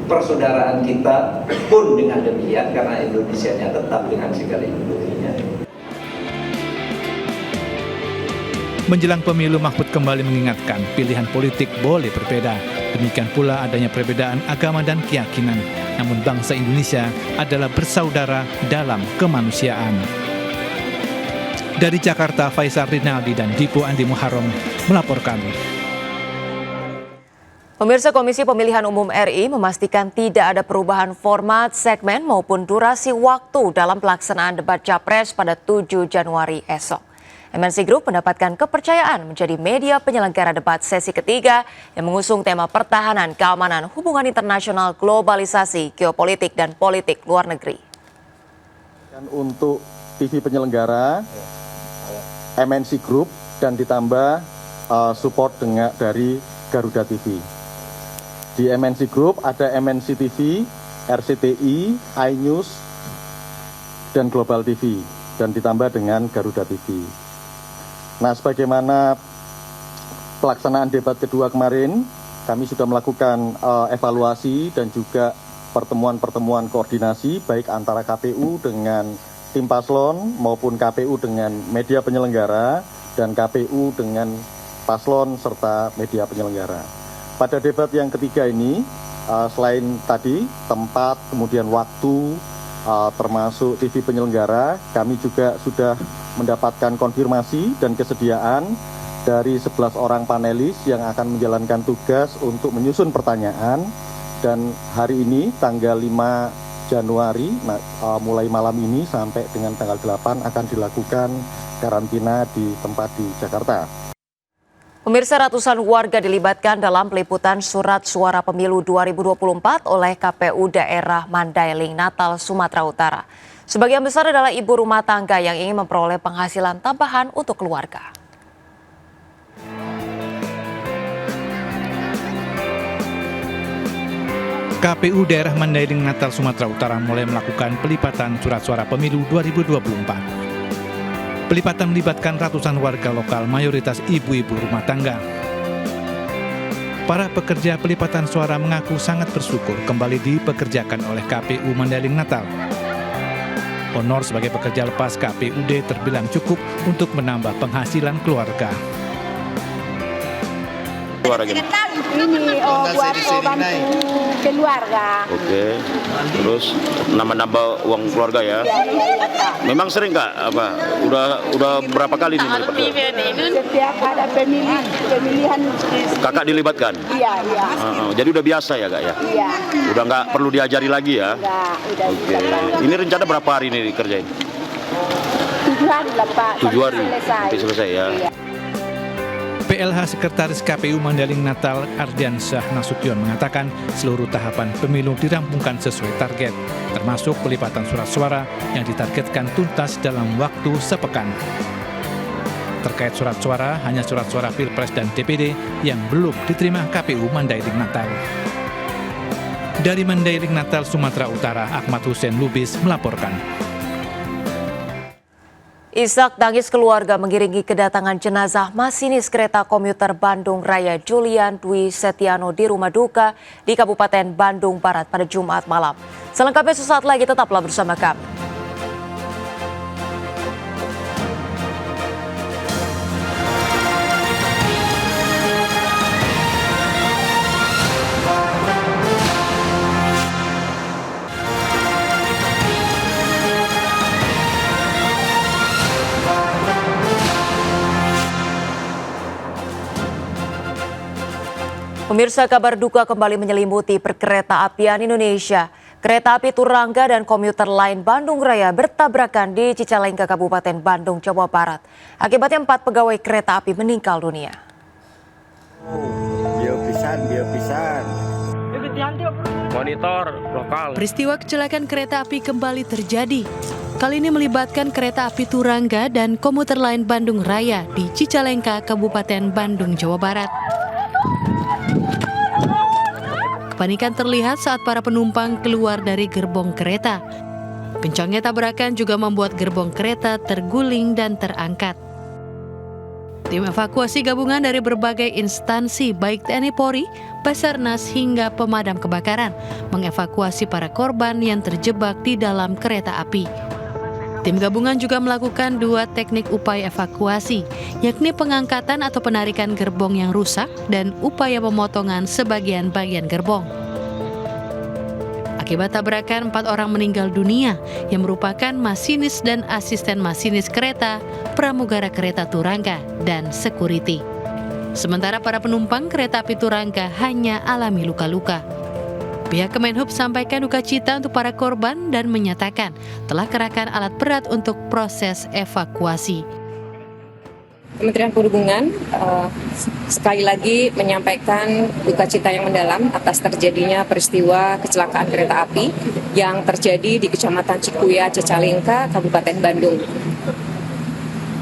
R: Persaudaraan kita pun dengan demikian karena Indonesianya tetap dengan segala Indonesianya.
A: Menjelang pemilu, Mahfud kembali mengingatkan pilihan politik boleh berbeda. Demikian pula adanya perbedaan agama dan keyakinan. Namun bangsa Indonesia adalah bersaudara dalam kemanusiaan. Dari Jakarta, Faisal Rinaldi dan Dipo Andi Muharram melaporkan.
D: Pemirsa, Komisi Pemilihan Umum RI memastikan tidak ada perubahan format, segmen maupun durasi waktu dalam pelaksanaan debat Capres pada 7 Januari esok. MNC Group mendapatkan kepercayaan menjadi media penyelenggara debat sesi ketiga yang mengusung tema pertahanan, keamanan, hubungan internasional, globalisasi, geopolitik, dan politik luar negeri.
S: Dan untuk TV penyelenggara, MNC Group dan ditambah support dari Garuda TV. Di MNC Group ada MNC TV, RCTI, iNews, dan Global TV, dan ditambah dengan Garuda TV. Nah, sebagaimana pelaksanaan debat kedua kemarin, kami sudah melakukan evaluasi dan juga pertemuan-pertemuan koordinasi baik antara KPU dengan tim paslon maupun KPU dengan media penyelenggara dan KPU dengan paslon serta media penyelenggara. Pada debat yang ketiga ini, selain tadi tempat, kemudian waktu, termasuk TV penyelenggara, kami juga sudah mendapatkan konfirmasi dan kesediaan dari 11 orang panelis yang akan menjalankan tugas untuk menyusun pertanyaan. Dan hari ini tanggal 5 Januari mulai malam ini sampai dengan tanggal 8 akan dilakukan karantina di tempat di Jakarta.
D: Pemirsa, ratusan warga dilibatkan dalam peliputan surat suara pemilu 2024 oleh KPU daerah Mandailing, Natal, Sumatera Utara. Sebagian besar adalah ibu rumah tangga yang ingin memperoleh penghasilan tambahan untuk keluarga.
A: KPU daerah Mandailing, Natal, Sumatera Utara mulai melakukan pelipatan surat suara pemilu 2024. Pelipatan melibatkan ratusan warga lokal, mayoritas ibu-ibu rumah tangga. Para pekerja pelipatan suara mengaku sangat bersyukur kembali dipekerjakan oleh KPU Mandailing Natal. Honor sebagai pekerja lepas KPUD terbilang cukup untuk menambah penghasilan keluarga.
T: keluarga?
U: Ini buat bantu keluarga.
T: Oke. Terus nambah uang keluarga ya?
U: Iya.
T: Memang sering nggak apa? Udah berapa kali nih?
U: Setiap ada pemilihan.
T: Kakak dilibatkan?
U: Iya.
T: Jadi udah biasa ya kak ya?
U: Iya.
T: Udah nggak perlu diajari lagi ya?
U: Udah.
T: Oke. Ini rencana berapa hari ini dikerjain?
U: 7 hari lah Pak.
T: 7 hari sampai selesai ya?
U: Iya.
A: PLH Sekretaris KPU Mandailing Natal Ardiansyah Nasution mengatakan seluruh tahapan pemilu dirampungkan sesuai target, termasuk pelipatan surat suara yang ditargetkan tuntas dalam waktu sepekan. Terkait surat suara, hanya surat suara Pilpres dan DPD yang belum diterima KPU Mandailing Natal. Dari Mandailing Natal, Sumatera Utara, Ahmad Hussein Lubis melaporkan.
D: Isak tangis keluarga mengiringi kedatangan jenazah masinis kereta komuter Bandung Raya Julian Dwi Setiano di rumah duka di Kabupaten Bandung Barat pada Jumat malam. Selengkapnya sesaat lagi, tetaplah bersama kami. Pemirsa, kabar duka kembali menyelimuti perkereta apian Indonesia. Kereta api Turangga dan komuter lain Bandung Raya bertabrakan di Cicalengka, Kabupaten Bandung, Jawa Barat. Akibatnya 4 pegawai kereta api meninggal dunia.
V: Biopisan.
M: Monitor lokal.
F: Peristiwa kecelakaan kereta api kembali terjadi. Kali ini melibatkan kereta api Turangga dan komuter lain Bandung Raya di Cicalengka, Kabupaten Bandung, Jawa Barat. Kepanikan terlihat saat para penumpang keluar dari gerbong kereta. Kencangnya tabrakan juga membuat gerbong kereta terguling dan terangkat. Tim evakuasi gabungan dari berbagai instansi baik TNI Polri, Basarnas hingga pemadam kebakaran mengevakuasi para korban yang terjebak di dalam kereta api. Tim gabungan juga melakukan 2 teknik upaya evakuasi, yakni pengangkatan atau penarikan gerbong yang rusak dan upaya pemotongan sebagian bagian gerbong. Akibat tabrakan, 4 orang meninggal dunia yang merupakan masinis dan asisten masinis kereta, pramugara kereta Turangga, dan security. Sementara para penumpang kereta api Turangga hanya alami luka-luka. Pihak Kemenhub sampaikan duka cita untuk para korban dan menyatakan telah kerahkan alat berat untuk proses evakuasi.
G: Kementerian Perhubungan sekali lagi menyampaikan duka cita yang mendalam atas terjadinya peristiwa kecelakaan kereta api yang terjadi di Kecamatan Cikuya, Cicalengka, Kabupaten Bandung.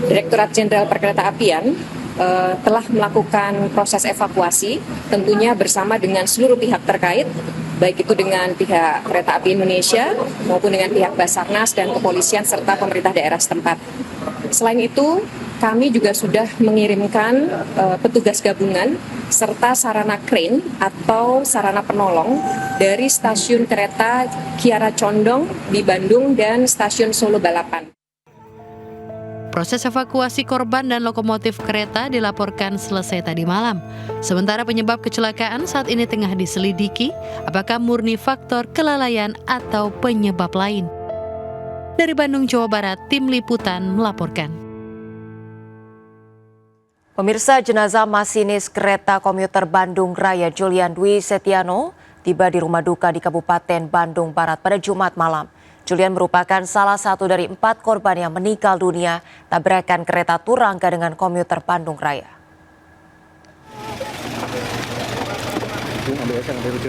G: Direktorat Jenderal Perkeretaapian telah melakukan proses evakuasi tentunya bersama dengan seluruh pihak terkait, baik itu dengan pihak Kereta Api Indonesia maupun dengan pihak Basarnas dan kepolisian serta pemerintah daerah setempat. Selain itu, kami juga sudah mengirimkan petugas gabungan serta sarana crane atau sarana penolong dari stasiun kereta Kiara Condong di Bandung dan stasiun Solo Balapan.
F: Proses evakuasi korban dan lokomotif kereta dilaporkan selesai tadi malam. Sementara penyebab kecelakaan saat ini tengah diselidiki, apakah murni faktor kelalaian atau penyebab lain. Dari Bandung, Jawa Barat, Tim Liputan melaporkan.
D: Pemirsa, jenazah masinis kereta komuter Bandung Raya Julian Dwi Setiano tiba di rumah duka di Kabupaten Bandung Barat pada Jumat malam. Julian merupakan salah satu dari 4 korban yang meninggal dunia tabrakan kereta Turangga dengan komuter Bandung Raya.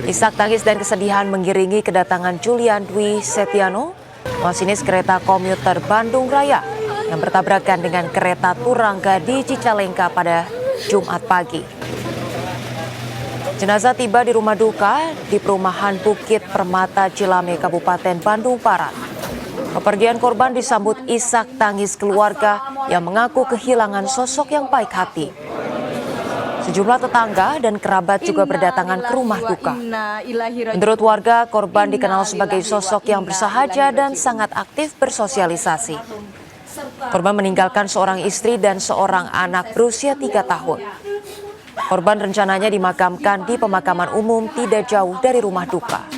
D: Isak tangis dan kesedihan mengiringi kedatangan Julian Dwi Setiano, masinis kereta komuter Bandung Raya yang bertabrakan dengan kereta Turangga di Cicalengka pada Jumat pagi. Jenazah tiba di rumah duka di perumahan Bukit Permata Cilame, Kabupaten Bandung Barat. Kepergian korban disambut isak tangis keluarga yang mengaku kehilangan sosok yang baik hati. Sejumlah tetangga dan kerabat juga berdatangan ke rumah duka. Menurut warga, korban dikenal sebagai sosok yang bersahaja dan sangat aktif bersosialisasi. Korban meninggalkan seorang istri dan seorang anak berusia 3 tahun. Korban rencananya dimakamkan di pemakaman umum tidak jauh dari rumah duka.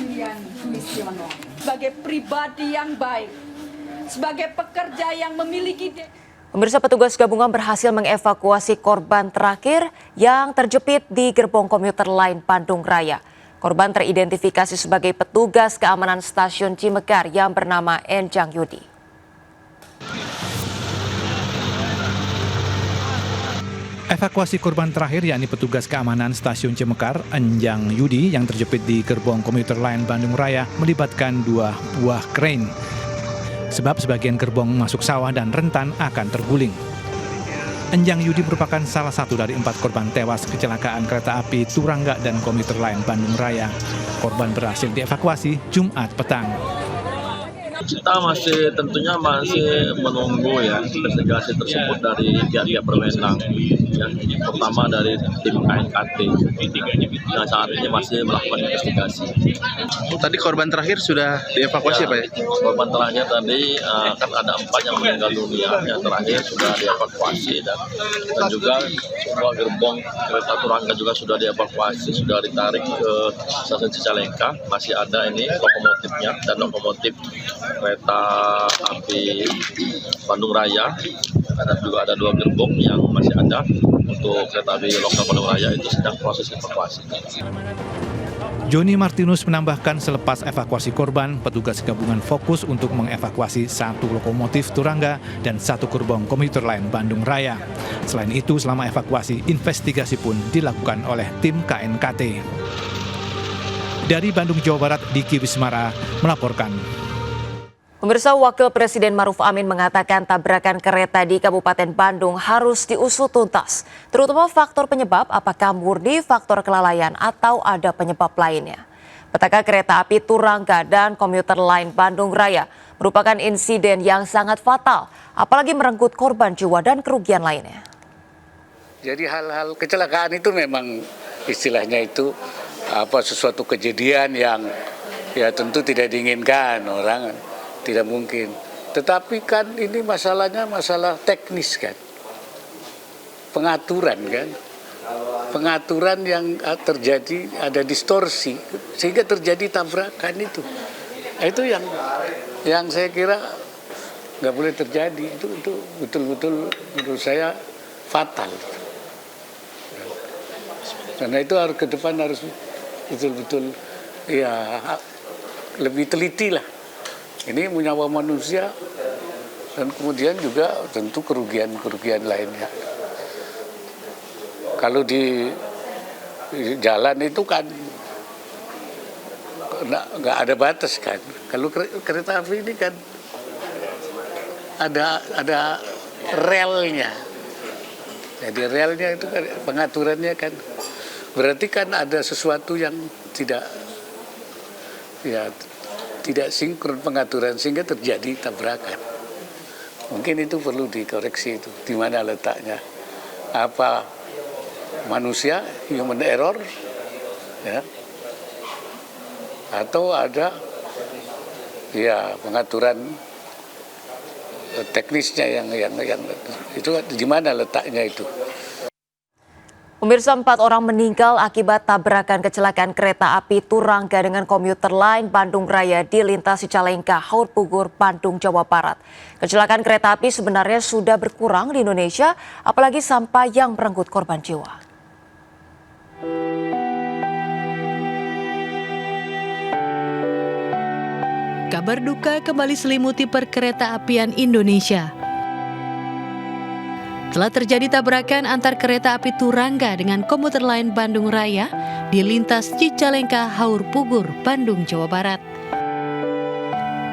U: Sebagai pribadi yang baik, sebagai pekerja yang memiliki...
D: Pemirsa, petugas gabungan berhasil mengevakuasi korban terakhir yang terjepit di gerbong komuter lain Bandung Raya. Korban teridentifikasi sebagai petugas keamanan stasiun Cimekar yang bernama Enjang Yudi.
A: Evakuasi korban terakhir yakni petugas keamanan stasiun Cimekar, Enjang Yudi, yang terjepit di gerbong komuter lain Bandung Raya melibatkan 2 buah krain. Sebab sebagian gerbong masuk sawah dan rentan akan terguling. Enjang Yudi merupakan salah satu dari 4 korban tewas kecelakaan kereta api Turangga dan komuter lain Bandung Raya. Korban berhasil dievakuasi Jumat petang.
K: Kita tentunya masih menunggu ya investigasi tersebut dari pihak berwenang. Ya, pertama dari tim KNKT. Nah, saat ini masih melakukan investigasi.
C: Tadi korban terakhir sudah dievakuasi ya, Pak ya?
K: Korban terakhir tadi kan ada 4 yang meninggal dunia. Yang terakhir sudah dievakuasi dan juga semua gerbong kereta Turangga juga sudah dievakuasi, sudah ditarik ke stasiun Cicalengka. Masih ada ini lokomotifnya dan lokomotif kereta api Bandung Raya, dan juga ada 2 gerbong yang masih ada untuk kereta api lokal Bandung Raya itu sedang proses evakuasi.
A: Joni Martinus menambahkan selepas evakuasi korban, petugas gabungan fokus untuk mengevakuasi 1 lokomotif Turangga dan 1 gerbong komuter lain Bandung Raya. Selain itu, selama evakuasi, investigasi pun dilakukan oleh tim KNKT. Dari Bandung, Jawa Barat, Diki Wismara melaporkan.
D: Pemirsa, Wakil Presiden Maruf Amin mengatakan tabrakan kereta di Kabupaten Bandung harus diusut tuntas, terutama faktor penyebab apakah murni faktor kelalaian atau ada penyebab lainnya. Petaka kereta api Turangga dan komuter lain Bandung Raya merupakan insiden yang sangat fatal, apalagi merenggut korban jiwa dan kerugian lainnya.
V: Jadi hal-hal kecelakaan itu memang istilahnya itu sesuatu kejadian yang ya tentu tidak diinginkan orang. Tidak mungkin. Tetapi kan ini masalahnya masalah teknis kan. Pengaturan kan. Pengaturan yang terjadi ada distorsi sehingga terjadi tabrakan itu. Itu yang saya kira nggak boleh terjadi. Itu betul-betul menurut saya fatal. Karena itu harus ke depan harus betul-betul ya lebih teliti lah. Ini nyawa manusia dan kemudian juga tentu kerugian lainnya. Kalau di jalan itu kan nggak ada batas kan. Kalau kereta api ini kan ada relnya. Jadi relnya itu kan pengaturannya kan berarti kan ada sesuatu yang tidak sinkron pengaturan sehingga terjadi tabrakan. Mungkin itu perlu dikoreksi itu. Di mana letaknya? Apa manusia, human error, ya? Atau ada ya pengaturan teknisnya yang itu di mana letaknya itu?
D: Pemirsa, 4 orang meninggal akibat tabrakan kecelakaan kereta api Turangga dengan komuter lain Bandung Raya di lintas Cicalengka, Haur Pugur, Bandung, Jawa Barat. Kecelakaan kereta api sebenarnya sudah berkurang di Indonesia, apalagi sampai yang merenggut korban jiwa.
F: Kabar duka kembali selimuti perkereta apian Indonesia. Telah terjadi tabrakan antar kereta api Turangga dengan komuter lain Bandung Raya di lintas Cicalengka, Haur Pugur, Bandung, Jawa Barat.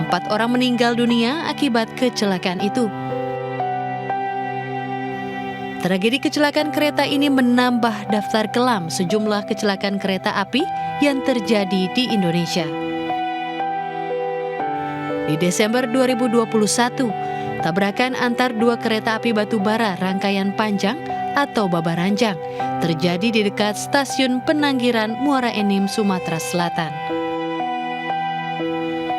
F: 4 orang meninggal dunia akibat kecelakaan itu. Tragedi kecelakaan kereta ini menambah daftar kelam sejumlah kecelakaan kereta api yang terjadi di Indonesia. Di Desember 2021, tabrakan antar 2 kereta api batubara rangkaian panjang atau Babaranjang terjadi di dekat stasiun Penanggiran Muara Enim, Sumatera Selatan.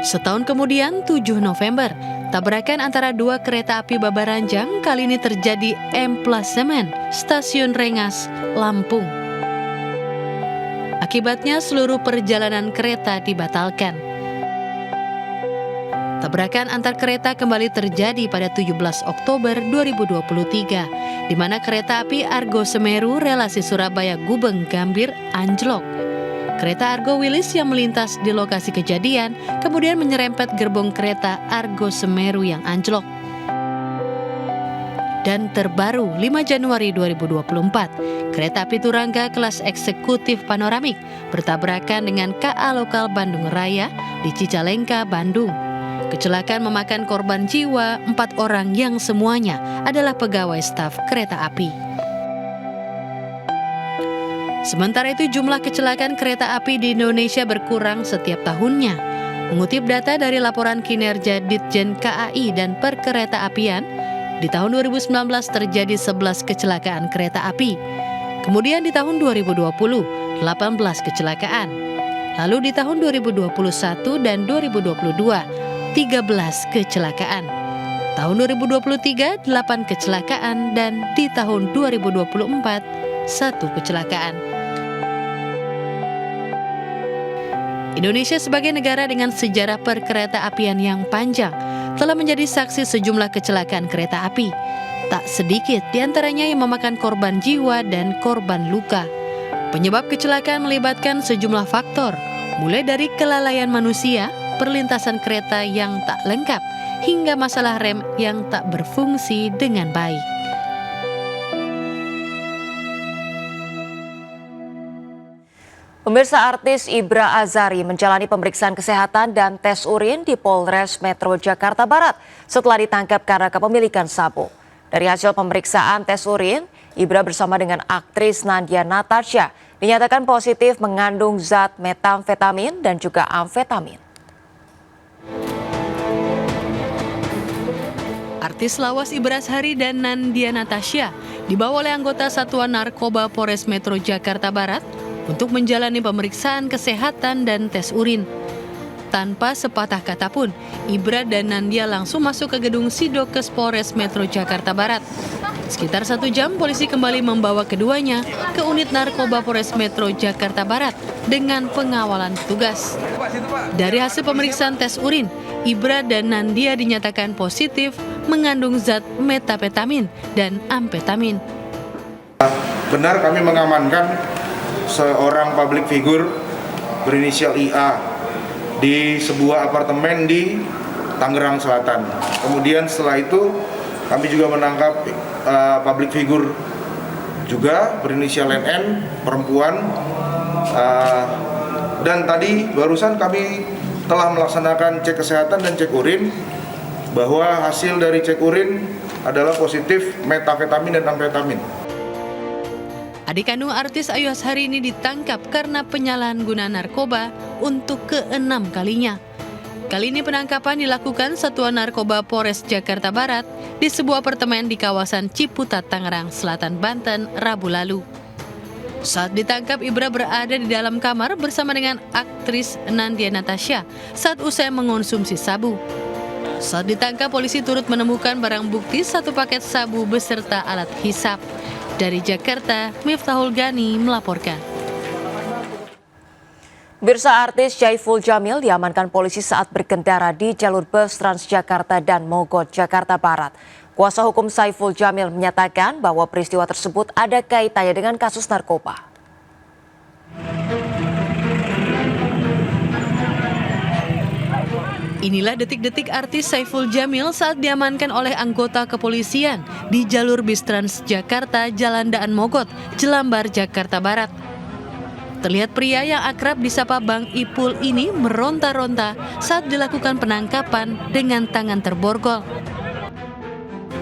F: Setahun kemudian, 7 November, tabrakan antara 2 kereta api Babaranjang kali ini terjadi Emplasemen, Stasiun Rengas, Lampung. Akibatnya seluruh perjalanan kereta dibatalkan. Tabrakan antar kereta kembali terjadi pada 17 Oktober 2023, di mana kereta api Argo Semeru relasi Surabaya Gubeng Gambir anjlok. Kereta Argo Wilis yang melintas di lokasi kejadian kemudian menyerempet gerbong kereta Argo Semeru yang anjlok. Dan terbaru 5 Januari 2024, kereta api Turangga kelas eksekutif panoramik bertabrakan dengan KA lokal Bandung Raya di Cicalengka, Bandung. Kecelakaan memakan korban jiwa 4 orang yang semuanya adalah pegawai staf kereta api. Sementara itu jumlah kecelakaan kereta api di Indonesia berkurang setiap tahunnya. Mengutip data dari laporan kinerja Ditjen KAI dan Perkereta-apian, di tahun 2019 terjadi 11 kecelakaan kereta api. Kemudian di tahun 2020, 18 kecelakaan. Lalu di tahun 2021 dan 2022, 13 kecelakaan. Tahun 2023, 8 kecelakaan, dan di tahun 2024, 1 kecelakaan. Indonesia sebagai negara dengan sejarah perkereta-apian yang panjang telah menjadi saksi sejumlah kecelakaan kereta api. Tak sedikit diantaranya yang memakan korban jiwa dan korban luka. Penyebab kecelakaan melibatkan sejumlah faktor, mulai dari kelalaian manusia, perlintasan kereta yang tak lengkap, hingga masalah rem yang tak berfungsi dengan baik.
D: Pemirsa, artis Ibra Azari menjalani pemeriksaan kesehatan dan tes urin di Polres Metro Jakarta Barat setelah ditangkap karena kepemilikan sabu. Dari hasil pemeriksaan tes urin, Ibra bersama dengan aktris Nandia Natasha dinyatakan positif mengandung zat metamfetamin dan juga amfetamin.
F: Artis lawas Ibra Azari dan Nandia Natasha dibawa oleh anggota Satuan Narkoba Polres Metro Jakarta Barat untuk menjalani pemeriksaan kesehatan dan tes urin. Tanpa sepatah kata pun, Ibra dan Nandia langsung masuk ke gedung Sidokes Polres Metro Jakarta Barat. Sekitar 1 jam, polisi kembali membawa keduanya ke unit narkoba Polres Metro Jakarta Barat dengan pengawalan petugas. Dari hasil pemeriksaan tes urin, Ibra dan Nandia dinyatakan positif mengandung zat metapetamin dan amfetamin.
I: Benar, kami mengamankan seorang public figure berinisial IA di sebuah apartemen di Tangerang Selatan. Kemudian setelah itu kami juga menangkap public figure juga berinisial NN, perempuan. Dan tadi barusan kami telah melaksanakan cek kesehatan dan cek urin, bahwa hasil dari cek urin adalah positif metafetamin dan amfetamin.
F: Adik kandung artis Ayu Azhari ini ditangkap karena penyalahgunaan narkoba untuk ke-6 kalinya. Kali ini penangkapan dilakukan Satuan Narkoba Polres Jakarta Barat di sebuah apartemen di kawasan Ciputat, Tangerang Selatan, Banten, Rabu lalu. Saat ditangkap, Ibra berada di dalam kamar bersama dengan aktris Nandia Natasha saat usai mengonsumsi sabu. Saat ditangkap, polisi turut menemukan barang bukti 1 paket sabu beserta alat hisap. Dari Jakarta, Miftahul Gani melaporkan.
D: Birsa artis Saiful Jamil diamankan polisi saat berkendara di jalur bus Transjakarta dan Mogot, Jakarta Barat. Kuasa hukum Saiful Jamil menyatakan bahwa peristiwa tersebut ada kaitannya dengan kasus narkoba.
F: Inilah detik-detik artis Saiful Jamil saat diamankan oleh anggota kepolisian di jalur bis Transjakarta Jalan Daan Mogot, Jelambar, Jakarta Barat. Terlihat pria yang akrab disapa Bang Ipul ini meronta-ronta saat dilakukan penangkapan dengan tangan terborgol.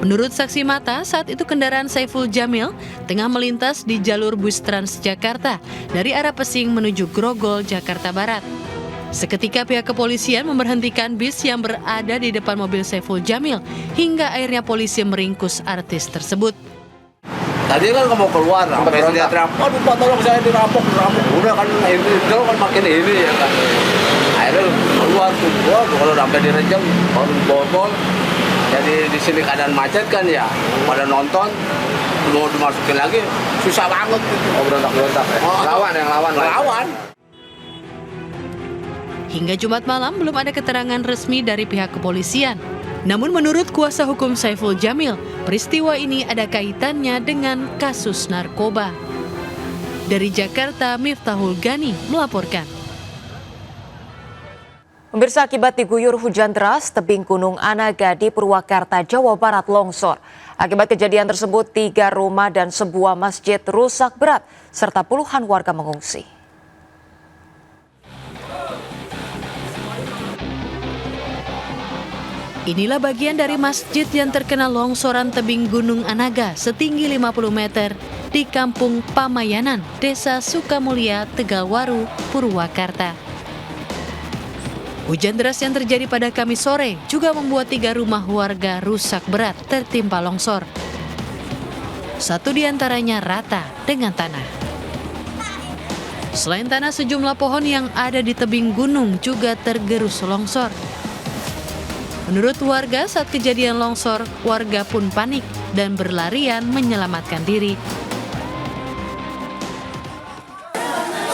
F: Menurut saksi mata, saat itu kendaraan Saiful Jamil tengah melintas di jalur bus Transjakarta dari arah Pesing menuju Grogol, Jakarta Barat. Seketika pihak kepolisian memberhentikan bis yang berada di depan mobil Saiful Jamil hingga akhirnya polisi meringkus artis tersebut.
J: Tadi kan mau keluar, sampai dia teriak, aduh Pak tolong saya dirampok. Udah kan ini kan makin ini ya kan. Akhirnya keluar tuh, kalau sampai direjam, baru bobol. Jadi di sini keadaan macet kan ya, pada nonton, mau dimasukin lagi, susah banget gitu.
E: Oh, berontak-berontak ya?
J: Lawan.
F: Hingga Jumat malam belum ada keterangan resmi dari pihak kepolisian. Namun menurut kuasa hukum Saiful Jamil, peristiwa ini ada kaitannya dengan kasus narkoba. Dari Jakarta, Miftahul Gani melaporkan.
D: Pemirsa, akibat diguyur hujan deras, tebing Gunung Anaga di Purwakarta, Jawa Barat longsor. Akibat kejadian tersebut, 3 rumah dan sebuah masjid rusak berat, serta puluhan warga mengungsi.
F: Inilah bagian dari masjid yang terkena longsoran tebing Gunung Anaga setinggi 50 meter di Kampung Pamayanan, Desa Sukamulya, Tegalwaru, Purwakarta. Hujan deras yang terjadi pada Kamis sore juga membuat 3 rumah warga rusak berat tertimpa longsor. 1 diantaranya rata dengan tanah. Selain tanah, sejumlah pohon yang ada di tebing gunung juga tergerus longsor. Menurut warga, saat kejadian longsor, warga pun panik dan berlarian menyelamatkan diri.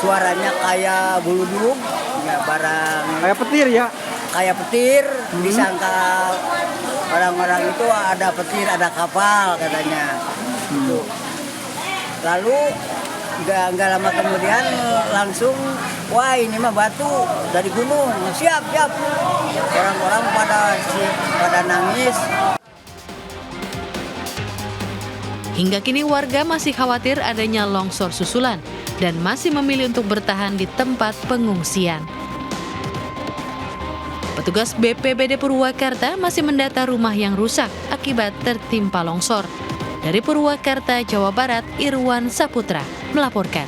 B: Suaranya kayak buluduk, ya barang.
E: Kayak petir ya?
B: Kayak petir, disangka orang-orang itu ada petir, ada kapal katanya. Gitu. Lalu nggak lama kemudian langsung, wah ini mah batu dari gunung, siap. Orang-orang pada nangis.
F: Hingga kini warga masih khawatir adanya longsor susulan dan masih memilih untuk bertahan di tempat pengungsian. Petugas BPBD Purwakarta masih mendata rumah yang rusak akibat tertimpa longsor. Dari Purwakarta, Jawa Barat, Irwan Saputra melaporkan.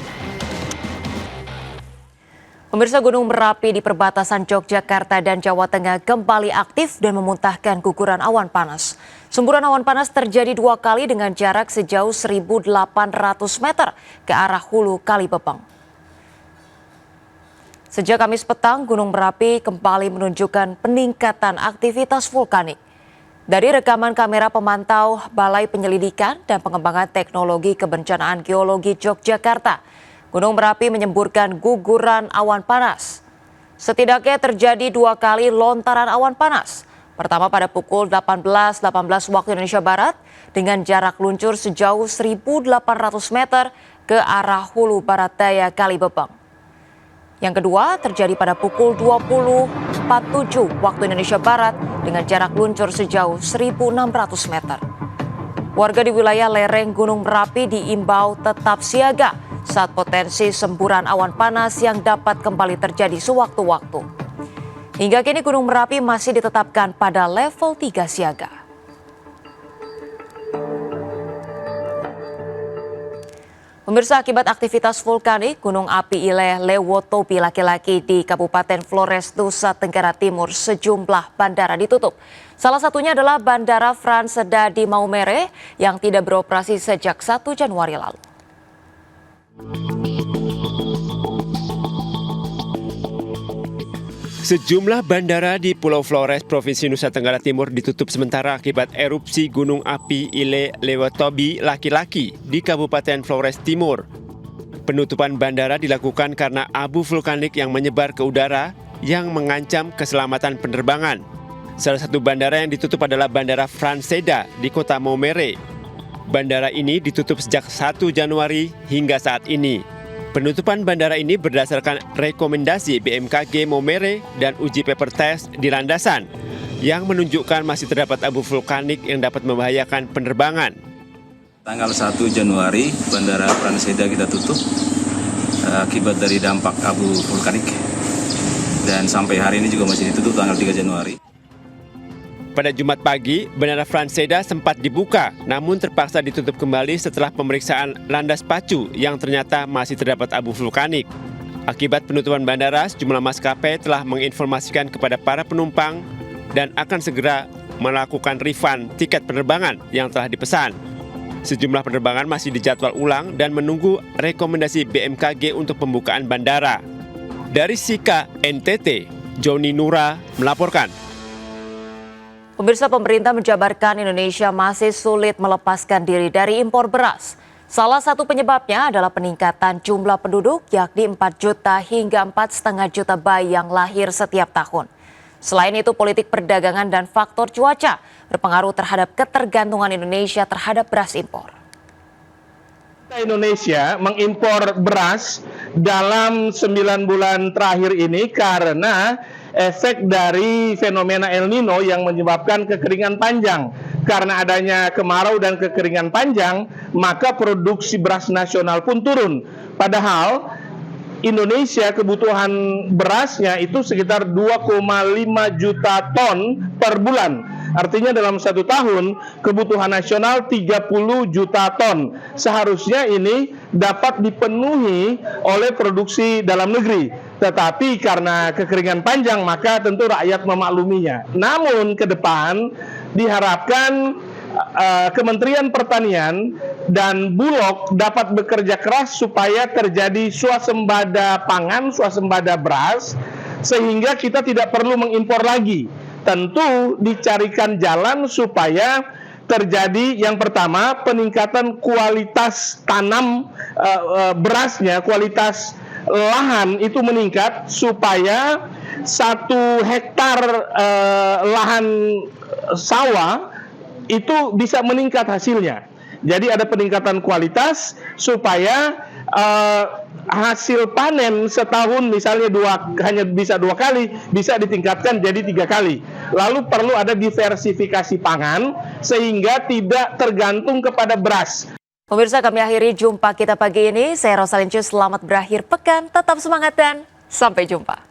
D: Pemirsa, Gunung Merapi di perbatasan Yogyakarta dan Jawa Tengah kembali aktif dan memuntahkan guguran awan panas. Semburan awan panas terjadi 2 kali dengan jarak sejauh 1.800 meter ke arah hulu Kali Bepeng. Sejak Kamis petang, Gunung Merapi kembali menunjukkan peningkatan aktivitas vulkanik. Dari rekaman kamera pemantau Balai Penyelidikan dan Pengembangan Teknologi Kebencanaan Geologi Yogyakarta, Gunung Merapi menyemburkan guguran awan panas. Setidaknya terjadi 2 kali lontaran awan panas. Pertama pada pukul 18.18 waktu Indonesia Barat dengan jarak luncur sejauh 1.800 meter ke arah hulu barat daya Kali Bepeng. Yang kedua terjadi pada pukul 20.47 waktu Indonesia Barat dengan jarak luncur sejauh 1.600 meter. Warga di wilayah lereng Gunung Merapi diimbau tetap siaga saat potensi semburan awan panas yang dapat kembali terjadi sewaktu-waktu. Hingga kini Gunung Merapi masih ditetapkan pada level 3 siaga. Pemirsa, akibat aktivitas vulkanik, Gunung Api Ile Lewotobi laki-laki di Kabupaten Flores, Nusa Tenggara Timur, sejumlah bandara ditutup. Salah satunya adalah Bandara Frans Seda di Maumere yang tidak beroperasi sejak 1 Januari lalu.
H: Sejumlah bandara di Pulau Flores, Provinsi Nusa Tenggara Timur ditutup sementara akibat erupsi Gunung Api Ile Lewotobi laki-laki di Kabupaten Flores Timur. Penutupan bandara dilakukan karena abu vulkanik yang menyebar ke udara yang mengancam keselamatan penerbangan. Salah satu bandara yang ditutup adalah Bandara Frans Seda di kota Maumere. Bandara ini ditutup sejak 1 Januari hingga saat ini. Penutupan bandara ini berdasarkan rekomendasi BMKG Maumere dan uji paper test di landasan yang menunjukkan masih terdapat abu vulkanik yang dapat membahayakan penerbangan.
W: Tanggal 1 Januari Bandara Frans Seda kita tutup akibat dari dampak abu vulkanik dan sampai hari ini juga masih ditutup tanggal 3 Januari.
H: Pada Jumat pagi, Bandara Frans Seda sempat dibuka, namun terpaksa ditutup kembali setelah pemeriksaan landas pacu yang ternyata masih terdapat abu vulkanik. Akibat penutupan bandara, sejumlah maskapai telah menginformasikan kepada para penumpang dan akan segera melakukan refund tiket penerbangan yang telah dipesan. Sejumlah penerbangan masih dijadwal ulang dan menunggu rekomendasi BMKG untuk pembukaan bandara. Dari Sika, NTT, Joni Nura melaporkan.
D: Pemirsa, pemerintah menjabarkan Indonesia masih sulit melepaskan diri dari impor beras. Salah satu penyebabnya adalah peningkatan jumlah penduduk, yakni 4 juta hingga 4,5 juta bayi yang lahir setiap tahun. Selain itu, politik perdagangan dan faktor cuaca berpengaruh terhadap ketergantungan Indonesia terhadap beras impor.
L: Indonesia mengimpor beras dalam 9 bulan terakhir ini karena efek dari fenomena El Nino yang menyebabkan kekeringan panjang. Karena adanya kemarau dan kekeringan panjang, maka produksi beras nasional pun turun. Padahal Indonesia kebutuhan berasnya itu sekitar 2,5 juta ton per bulan. Artinya dalam 1 tahun kebutuhan nasional 30 juta ton. Seharusnya ini dapat dipenuhi oleh produksi dalam negeri. Tetapi karena kekeringan panjang maka tentu rakyat memakluminya. Namun ke depan diharapkan Kementerian Pertanian dan Bulog dapat bekerja keras supaya terjadi swasembada pangan, swasembada beras, sehingga kita tidak perlu mengimpor lagi. Tentu dicarikan jalan supaya terjadi yang pertama peningkatan kualitas tanam berasnya, kualitas lahan itu meningkat supaya 1 hektar lahan sawah itu bisa meningkat hasilnya. Jadi ada peningkatan kualitas supaya hasil panen setahun misalnya hanya bisa 2 kali, bisa ditingkatkan jadi 3 kali. Lalu perlu ada diversifikasi pangan sehingga tidak tergantung kepada beras.
D: Pemirsa, kami akhiri jumpa kita pagi ini. Saya Rosalin Cu, selamat berakhir pekan, tetap semangat dan sampai jumpa.